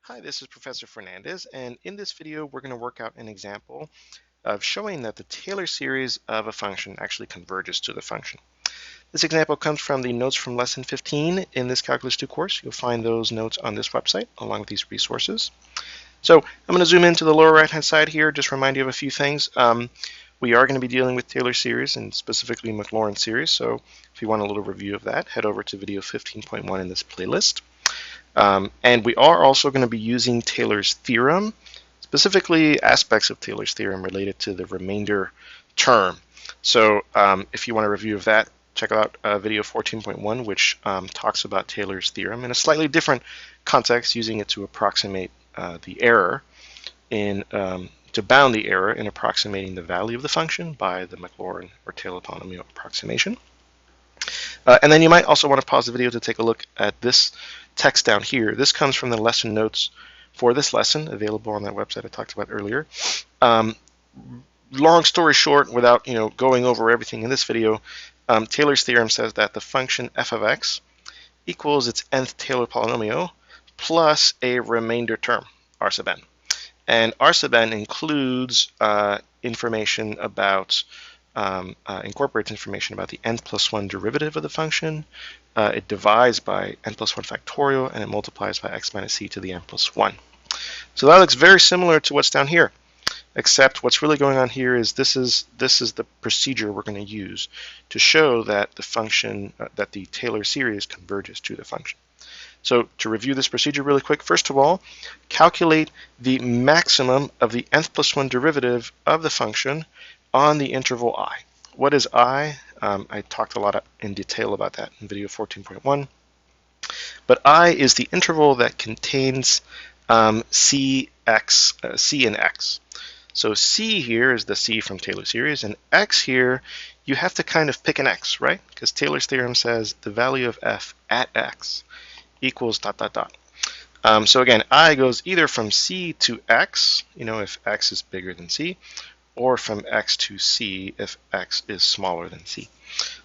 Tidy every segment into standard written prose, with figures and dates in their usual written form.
Hi, this is Professor Fernandez, and in this video we're going to work out an example of showing that the Taylor series of a function actually converges to the function. This example comes from the notes from lesson 15 in this Calculus 2 course. You'll find those notes on this website along with these resources. So I'm going to zoom into the lower right hand side here, just remind you of a few things. We are going to be dealing with Taylor series and specifically Maclaurin series, so if you want a little review of that, head over to video 15.1 in this playlist. And we are also going to be using Taylor's theorem, specifically aspects of Taylor's theorem related to the remainder term. So if you want a review of that, check out video 14.1, which talks about Taylor's theorem in a slightly different context, using it to approximate the error to bound the error in approximating the value of the function by the Maclaurin or Taylor polynomial approximation. And then you might also want to pause the video to take a look at this text down here. This comes from the lesson notes for this lesson, available on that website I talked about earlier. Long story short, without going over everything in this video, Taylor's theorem says that the function f of x equals its nth Taylor polynomial plus a remainder term, r sub n. And r sub n includes information about incorporates information about the n plus 1 derivative of the function. It divides by n plus 1 factorial, and it multiplies by x minus c to the n plus 1. So that looks very similar to what's down here, except what's really going on here is this is the procedure we're going to use to show that the function, that the Taylor series converges to the function. So to review this procedure really quick, first of all, calculate the maximum of the nth plus 1 derivative of the function on the interval I. What is I? I talked a lot in detail about that in video 14.1. But I is the interval that contains C and X. So C here is the C from Taylor series, and X here, you have to kind of pick an X, right? Because Taylor's theorem says the value of f at X equals ... So again, I goes either from C to X, if X is bigger than C, or from X to C if X is smaller than C.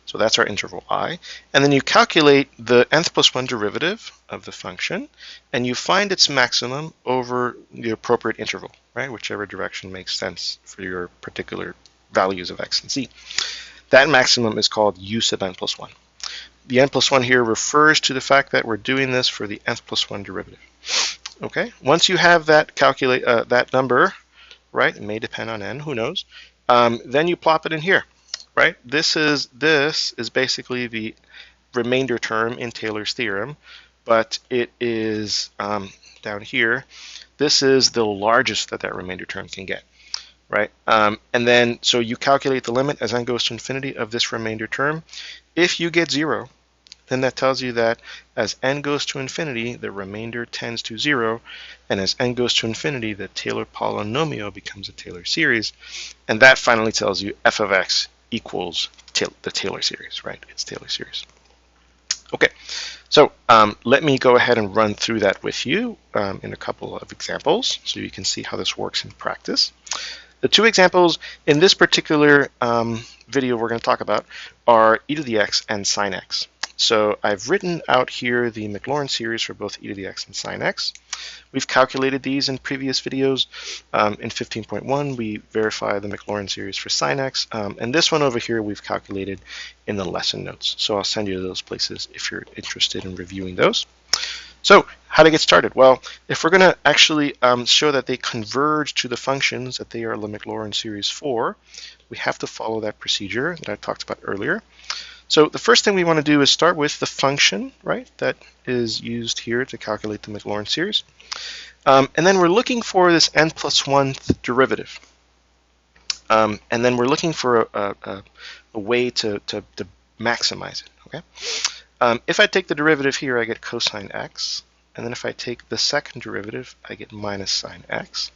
So that's our interval I. And then you calculate the nth plus 1 derivative of the function, and you find its maximum over the appropriate interval, right? Whichever direction makes sense for your particular values of X and C. That maximum is called U sub n plus 1. The n plus 1 here refers to the fact that we're doing this for the nth plus 1 derivative. Okay, once you have that that number, right? It may depend on n, who knows? Then you plop it in here, right? This is basically the remainder term in Taylor's theorem, but it is down here. This is the largest that remainder term can get, right? And then so you calculate the limit as n goes to infinity of this remainder term. If you get 0, then that tells you that as n goes to infinity, the remainder tends to 0, and as n goes to infinity, the Taylor polynomial becomes a Taylor series, and that finally tells you f of x equals the Taylor series, right? It's Taylor series. Okay, so let me go ahead and run through that with you in a couple of examples so you can see how this works in practice. The two examples in this particular video we're going to talk about are e to the x and sine x. So I've written out here the Maclaurin series for both e to the x and sine x. We've calculated these in previous videos. In 15.1, we verified the Maclaurin series for sine x, and this one over here we've calculated in the lesson notes. So I'll send you to those places if you're interested in reviewing those. So how to get started? Well, if we're going to actually show that they converge to the functions that they are the Maclaurin series for, we have to follow that procedure that I talked about earlier. So the first thing we want to do is start with the function, right, that is used here to calculate the Maclaurin series. And then we're looking for this n plus 1th derivative. And then we're looking for a way to maximize it, okay? If I take the derivative here, I get cosine x. And then if I take the second derivative, I get minus sine x.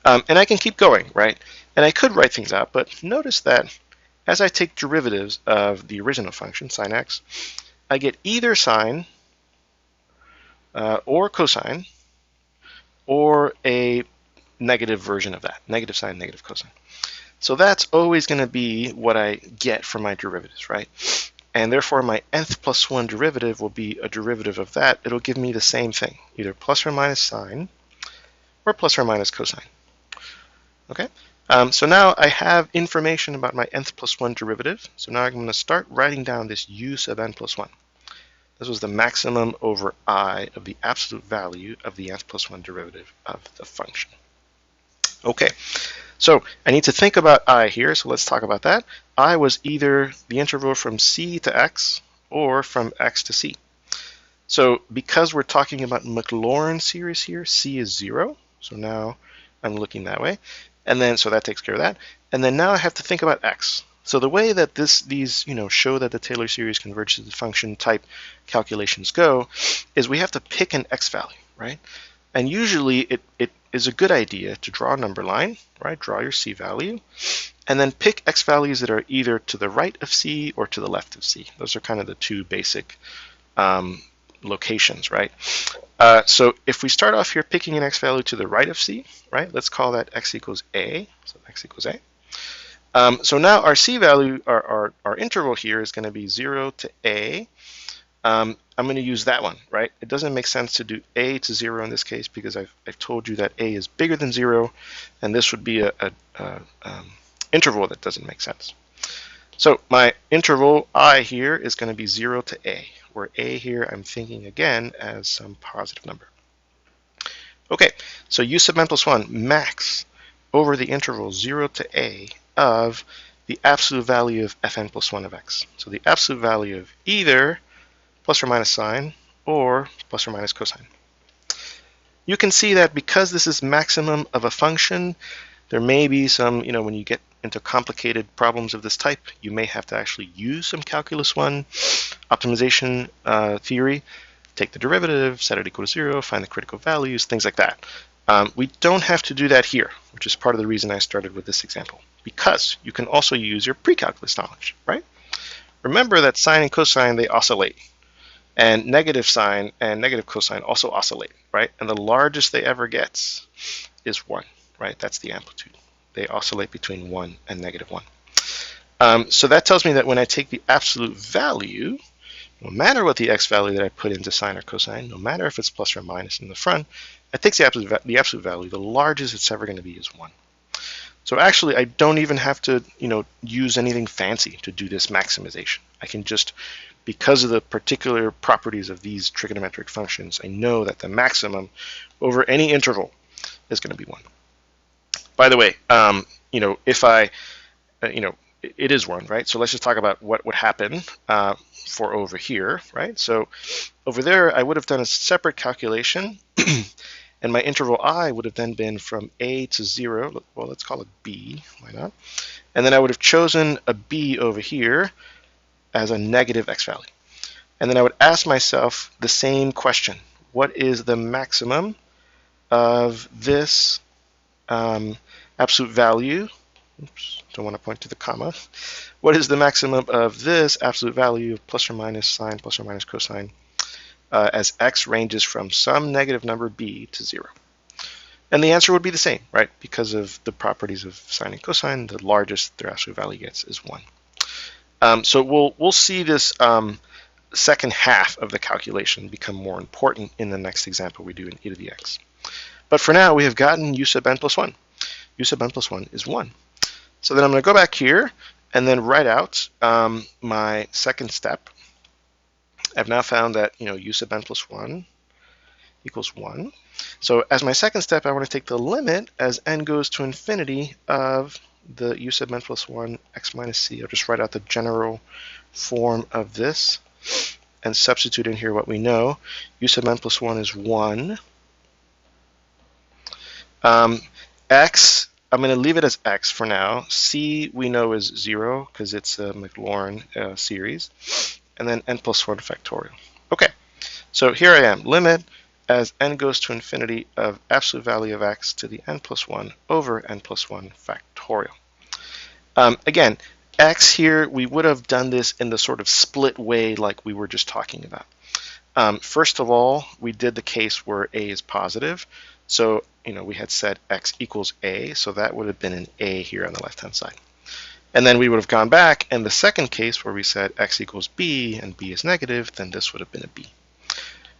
And I can keep going, right? And I could write things out, but notice that as I take derivatives of the original function, sine x, I get either sine or cosine or a negative version of that, negative sine, negative cosine. So that's always going to be what I get from my derivatives, right? and therefore my nth plus 1 derivative will be a derivative of that. It'll give me the same thing, either plus or minus sine or plus or minus cosine. Okay, so now I have information about my nth plus 1 derivative. So now I'm going to start writing down this u sub n plus 1. This was the maximum over I of the absolute value of the nth plus 1 derivative of the function. Okay, so I need to think about I here, so let's talk about that. I was either the interval from c to x or from x to c. So because we're talking about Maclaurin series here, c is 0. So now I'm looking that way. And then, so that takes care of that. And then now I have to think about x. So the way that these show that the Taylor series converges to the function type calculations go is we have to pick an x value, right? And usually it is a good idea to draw a number line, right? Draw your c value, and then pick x values that are either to the right of c or to the left of c. Those are kind of the two basic locations, right? So if we start off here picking an x value to the right of c, right? Let's call that x equals a. So x equals a. So now our c value, our interval here is going to be 0 to a. I'm going to use that one, right? It doesn't make sense to do a to 0 in this case because I've told you that a is bigger than 0, and this would be a interval that doesn't make sense. So my interval I here is going to be 0 to a, where a here I'm thinking again as some positive number. Okay, so u sub n plus 1 max over the interval 0 to a of the absolute value of fn plus 1 of x. So the absolute value of either plus or minus sine or plus or minus cosine. You can see that because this is maximum of a function, there may be some, when you get into complicated problems of this type, you may have to actually use some calculus 1 optimization theory, take the derivative, set it equal to 0, find the critical values, things like that. We don't have to do that here, which is part of the reason I started with this example, because you can also use your pre-calculus knowledge, right? Remember that sine and cosine, they oscillate. And negative sine and negative cosine also oscillate, right? And the largest they ever gets is 1, right? That's the amplitude. They oscillate between 1 and negative 1. So that tells me that when I take the absolute value, no matter what the x value that I put into sine or cosine, no matter if it's plus or minus in the front, I take the absolute value, the largest it's ever going to be is 1. So actually, I don't even have to, use anything fancy to do this maximization. I can just, because of the particular properties of these trigonometric functions, I know that the maximum over any interval is going to be 1. By the way, if I, it is 1, right? So let's just talk about what would happen for over here, right? So over there, I would have done a separate calculation, and my interval I would have then been from a to 0. Well, let's call it b. Why not? And then I would have chosen a b over here as a negative x value. And then I would ask myself the same question. What is the maximum of this absolute value? Oops, don't want to point to the comma. What is the maximum of this absolute value of plus or minus sine, plus or minus cosine, as x ranges from some negative number b to 0? And the answer would be the same, right? Because of the properties of sine and cosine, the largest their absolute value gets is 1. So we'll see this second half of the calculation become more important in the next example we do in e to the x. But for now, we have gotten u sub n plus 1. U sub n plus 1 is 1. So then I'm going to go back here and then write out my second step. I've now found that u sub n plus 1 equals 1. So as my second step, I want to take the limit as n goes to infinity of the u sub n plus 1 x minus c. I'll just write out the general form of this and substitute in here what we know. U sub n plus 1 is 1. X, I'm going to leave it as x for now. C we know is 0 because it's a Maclaurin series. And then n plus 1 factorial. Okay, so here I am. Limit as n goes to infinity of absolute value of x to the n plus 1 over n plus 1 factorial. Again, x here, we would have done this in the sort of split way like we were just talking about. First of all, we did the case where a is positive. So, we had said x equals a, so that would have been an a here on the left-hand side. And then we would have gone back, and the second case where we said x equals b and b is negative, then this would have been a b.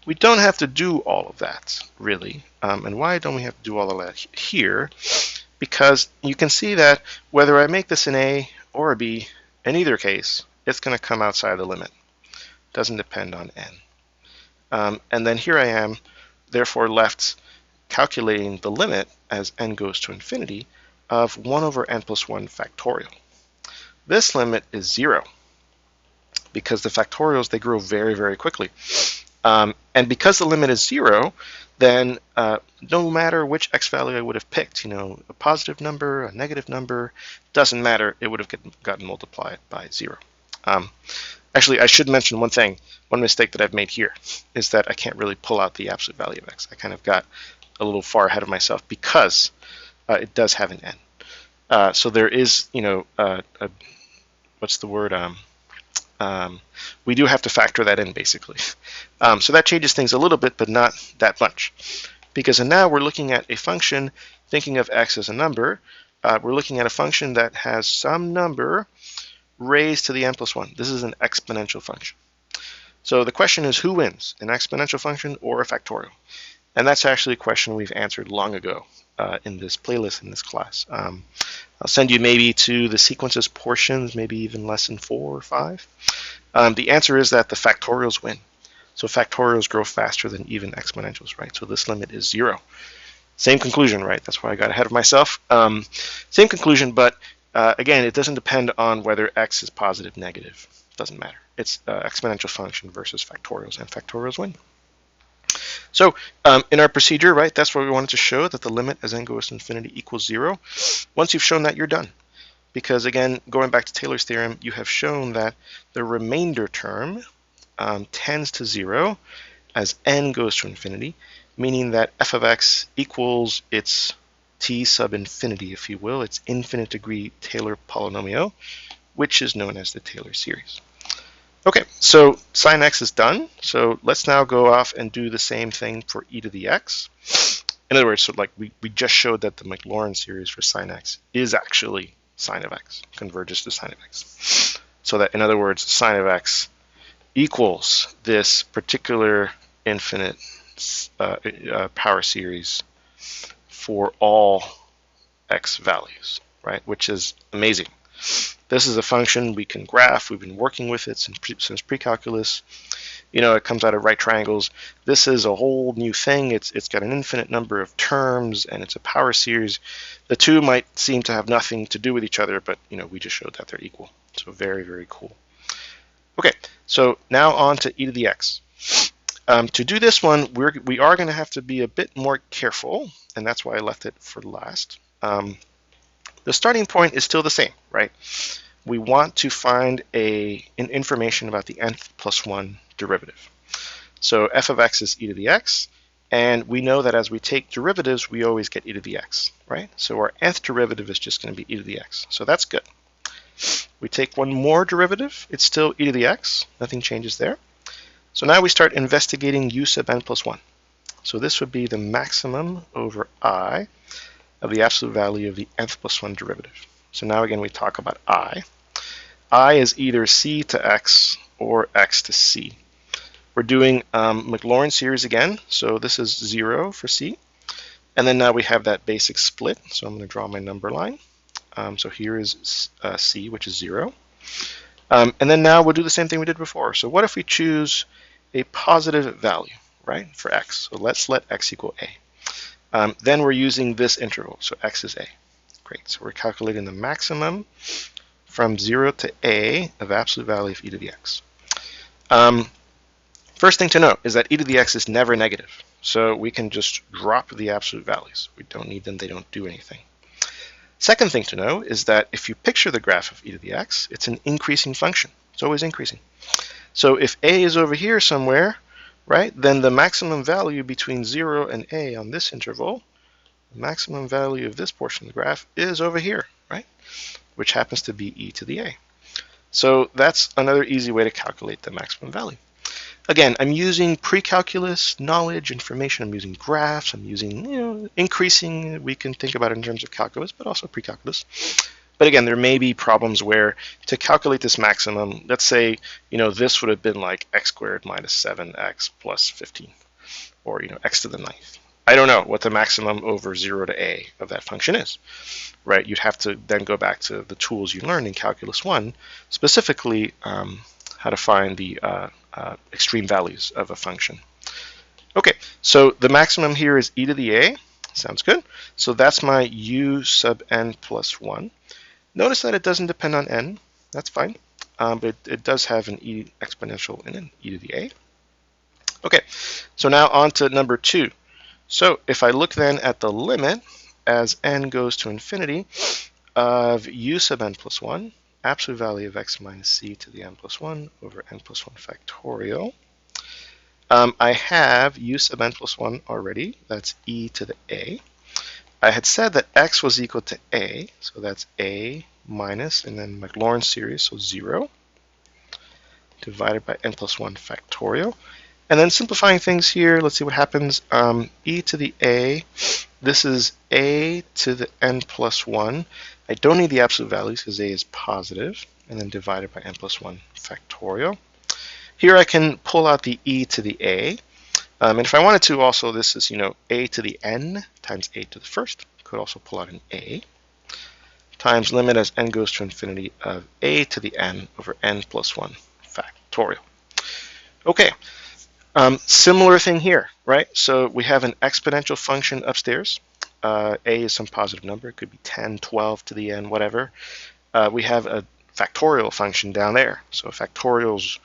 We don't have to do all of that, really. And why don't we have to do all of that here? Because you can see that whether I make this an a or a b, in either case, it's going to come outside the limit. It doesn't depend on n. And then here I am, therefore left calculating the limit as n goes to infinity of 1 over n plus 1 factorial. This limit is 0 because the factorials, they grow very, very quickly. And because the limit is 0, then no matter which x value I would have picked, a positive number, a negative number, doesn't matter, it would have gotten multiplied by 0. Actually, I should mention one thing. One mistake that I've made here is that I can't really pull out the absolute value of x. I kind of got a little far ahead of myself because it does have an n. So there is, what's the word? We do have to factor that in, basically. So that changes things a little bit, but not that much. Because now we're looking at a function, thinking of x as a number. We're looking at a function that has some number raised to the n plus 1. This is an exponential function. So the question is, who wins, an exponential function or a factorial? And that's actually a question we've answered long ago in this playlist, in this class. I'll send you maybe to the sequences portions, maybe even lesson 4 or 5. The answer is that the factorials win. So factorials grow faster than even exponentials, right? So this limit is 0. Same conclusion, right? That's why I got ahead of myself. Same conclusion, but again, it doesn't depend on whether x is positive, negative. Doesn't matter. It's exponential function versus factorials, and factorials win. So in our procedure, right, that's where we wanted to show that the limit as n goes to infinity equals 0. Once you've shown that, you're done. Because again, going back to Taylor's theorem, you have shown that the remainder term tends to 0 as n goes to infinity, meaning that f of x equals its t sub infinity, if you will, its infinite degree Taylor polynomial, which is known as the Taylor series. Okay, so sine x is done. So let's now go off and do the same thing for e to the x. In other words, so like we just showed that the Maclaurin series for sine x is actually sine of x, converges to sine of x. So that, in other words, sine of x equals this particular infinite power series for all x values, right? Which is amazing. This is a function we can graph. We've been working with it since pre-calculus. It comes out of right triangles. This is a whole new thing. It's got an infinite number of terms, and it's a power series. The two might seem to have nothing to do with each other, but we just showed that they're equal. So very, very cool. Okay, so now on to e to the x. To do this one, we are going to have to be a bit more careful, and that's why I left it for last. The starting point is still the same, right? We want to find information about the nth plus 1 derivative. So f of x is e to the x, and we know that as we take derivatives, we always get e to the x, right? So our nth derivative is just going to be e to the x. So that's good. We take one more derivative, it's still e to the x, nothing changes there. So now we start investigating u sub n plus 1. So this would be the maximum over I of the absolute value of the nth plus 1 derivative. So now again we talk about I. I is either c to x or x to c. We're doing Maclaurin series again, so this is 0 for c. And then now we have that basic split, so I'm going to draw my number line. So here is c, which is 0. And then now we'll do the same thing we did before. So what if we choose a positive value, right, for x? So let's let x equal a. Then we're using this interval, so x is a. Great, so we're calculating the maximum from 0 to a of absolute value of e to the x. First thing to note is that e to the x is never negative, so we can just drop the absolute values. We don't need them, they don't do anything. Second thing to know is that if you picture the graph of e to the x, it's an increasing function. It's always increasing. So if a is over here somewhere, right, then the maximum value between 0 and a on this interval, the maximum value of this portion of the graph is over here, right, which happens to be e to the a. So that's another easy way to calculate the maximum value. Again, I'm using pre-calculus knowledge, information. I'm using graphs. I'm using, increasing. We can think about it in terms of calculus, but also pre-calculus. But again, there may be problems where to calculate this maximum, let's say, this would have been like x squared minus 7x plus 15, or, x to the ninth. I don't know what the maximum over 0 to a of that function is, right? You'd have to then go back to the tools you learned in Calculus 1, specifically how to find the extreme values of a function. Okay, so the maximum here is e to the a. Sounds good. So that's my u sub n plus 1. Notice that it doesn't depend on n. That's fine. But it does have an e exponential in it, e to the a. Okay, so now on to number 2. So if I look then at the limit as n goes to infinity of u sub n plus 1, absolute value of x minus c to the n plus 1 over n plus 1 factorial, I have u sub n plus 1 already. That's e to the a. I had said that x was equal to a, so that's a minus, and then Maclaurin series, so 0, divided by n plus 1 factorial. And then simplifying things here, let's see what happens. E to the a, this is a to the n plus 1. I don't need the absolute values because a is positive, and then divided by n plus 1 factorial. Here I can pull out the e to the a. And if I wanted to also, this is, a to the n times a to the first. Could also pull out an a times limit as n goes to infinity of a to the n over n plus 1 factorial. Okay, similar thing here, right? So we have an exponential function upstairs. A is some positive number. It could be 10, 12 to the n, whatever. We have a factorial function down there. So factorials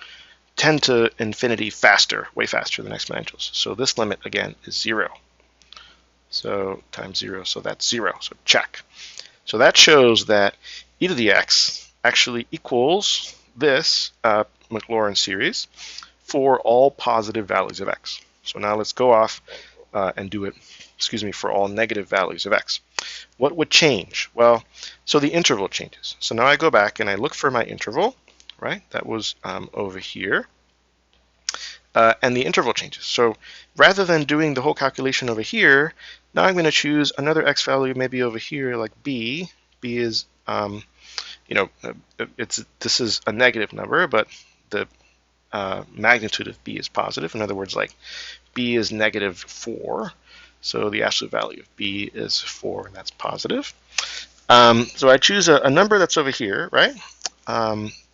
tend to infinity faster, way faster than exponentials. So this limit, again, is 0. So times 0, so that's 0. So check. So that shows that e to the x actually equals this Maclaurin series for all positive values of x. So now let's go off and do it, for all negative values of x. What would change? Well, so the interval changes. So now I go back and I look for my interval, right? That was over here. And the interval changes. So rather than doing the whole calculation over here, now I'm going to choose another x value maybe over here like b. B is, this is a negative number, but the magnitude of b is positive. In other words, like b is negative 4. So the absolute value of b is 4, and that's positive. So I choose a number that's over here, right?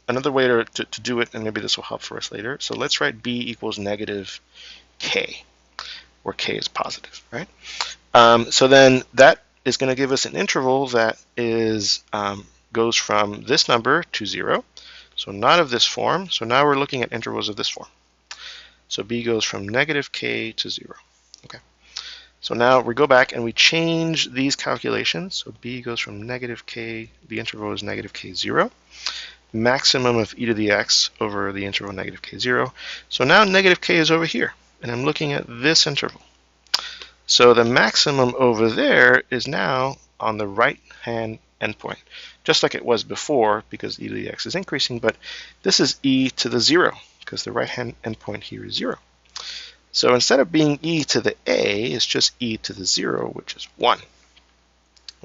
Another way to do it, and maybe this will help for us later. So let's write b equals negative k, where k is positive, right? So then that is going to give us an interval that is goes from this number to 0. So not of this form. So now we're looking at intervals of this form. So b goes from negative k to 0. Okay. So now we go back and we change these calculations. So b goes from negative k, the interval is negative k 0. Maximum of e to the x over the interval negative k 0. So now negative k is over here, and I'm looking at this interval. So the maximum over there is now on the right-hand endpoint, just like it was before, because e to the x is increasing, but this is e to the 0, because the right-hand endpoint here is 0. So instead of being e to the a, it's just e to the 0, which is 1.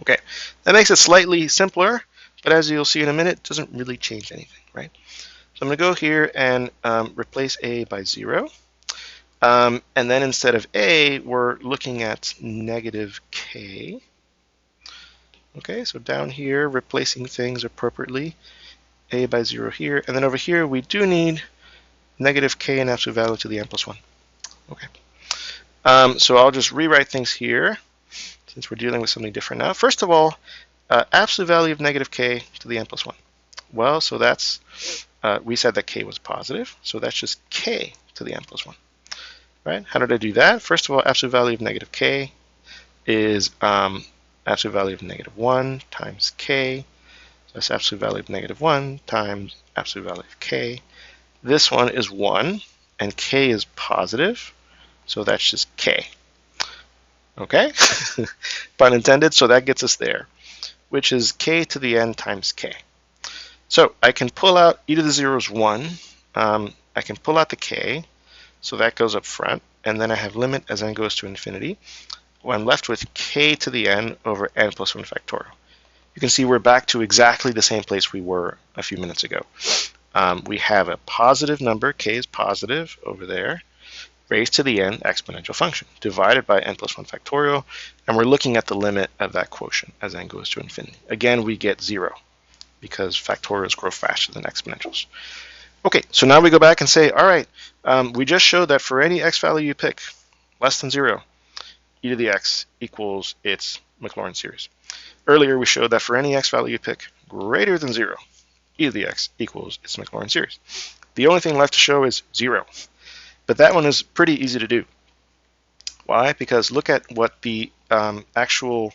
Okay, that makes it slightly simpler, but as you'll see in a minute, it doesn't really change anything, right? So I'm going to go here and replace a by 0. And then instead of a, we're looking at negative k. Okay, so down here, replacing things appropriately. A by 0 here. And then over here, we do need negative k in absolute value to the n plus 1. Okay. So I'll just rewrite things here, since we're dealing with something different now. First of all, absolute value of negative k to the n plus 1. Well, so that's, we said that k was positive, so that's just k to the n plus 1. Right? How did I do that? First of all, absolute value of negative k is absolute value of negative 1 times k. So that's absolute value of negative 1 times absolute value of k. This one is 1, and k is positive, so that's just k. Okay? Pun intended, so that gets us there, which is k to the n times k. So I can pull out e to the 0 is 1. I can pull out the k, so that goes up front, and then I have limit as n goes to infinity. Well, I'm left with k to the n over n plus 1 factorial. you can see we're back to exactly the same place we were a few minutes ago. We have a positive number, k is positive over there, raised to the n exponential function, divided by n plus 1 factorial, and we're looking at the limit of that quotient as n goes to infinity. Again, we get 0 because factorials grow faster than exponentials. Okay, so now we go back and say, all right, we just showed that for any x value you pick less than 0, e to the x equals its Maclaurin series. Earlier, we showed that for any x value you pick greater than 0, e to the x equals its Maclaurin series. The only thing left to show is 0. But that one is pretty easy to do. Why? Because look at what the actual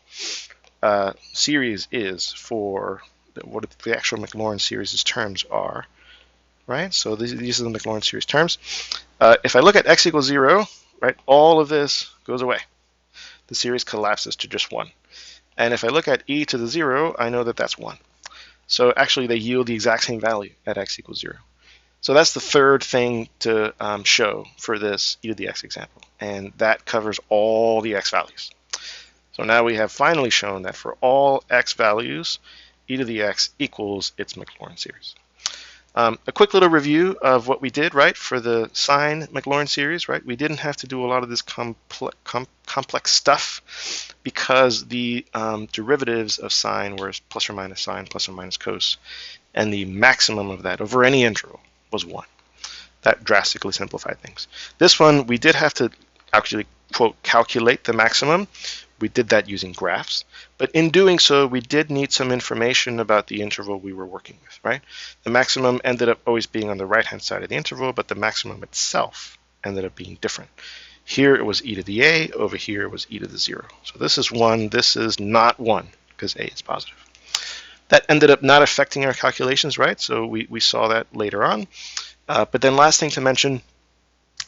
series is for what the actual Maclaurin series' terms are. Right? So these are the Maclaurin series terms. If I look at x equals 0, right, all of this goes away. The series collapses to just 1. And if I look at e to the 0, I know that that's 1. So actually they yield the exact same value at x equals 0. So that's the third thing to show for this e to the x example. And that covers all the x values. So now we have finally shown that for all x values, e to the x equals its Maclaurin series. A quick little review of what we did, right, for the sine Maclaurin series, right? We didn't have to do a lot of this complex stuff because the derivatives of sine were plus or minus sine, plus or minus cos, and the maximum of that over any interval was 1. That drastically simplified things. This one, we did have to actually, quote, calculate the maximum. We did that using graphs, but in doing so, we did need some information about the interval we were working with, right? The maximum ended up always being on the right-hand side of the interval, but the maximum itself ended up being different. Here it was e to the a, over here it was e to the 0. So this is 1, this is not 1, because a is positive. That ended up not affecting our calculations, right? So we saw that later on. But then last thing to mention,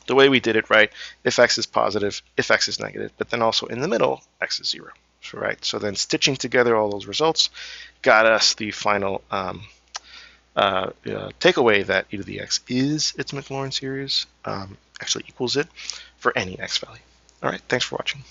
the way we did it, right, if x is positive, if x is negative, but then also in the middle, x is 0, right? So then stitching together all those results got us the final takeaway that e to the x is its Maclaurin series, actually equals it for any x value. All right, thanks for watching.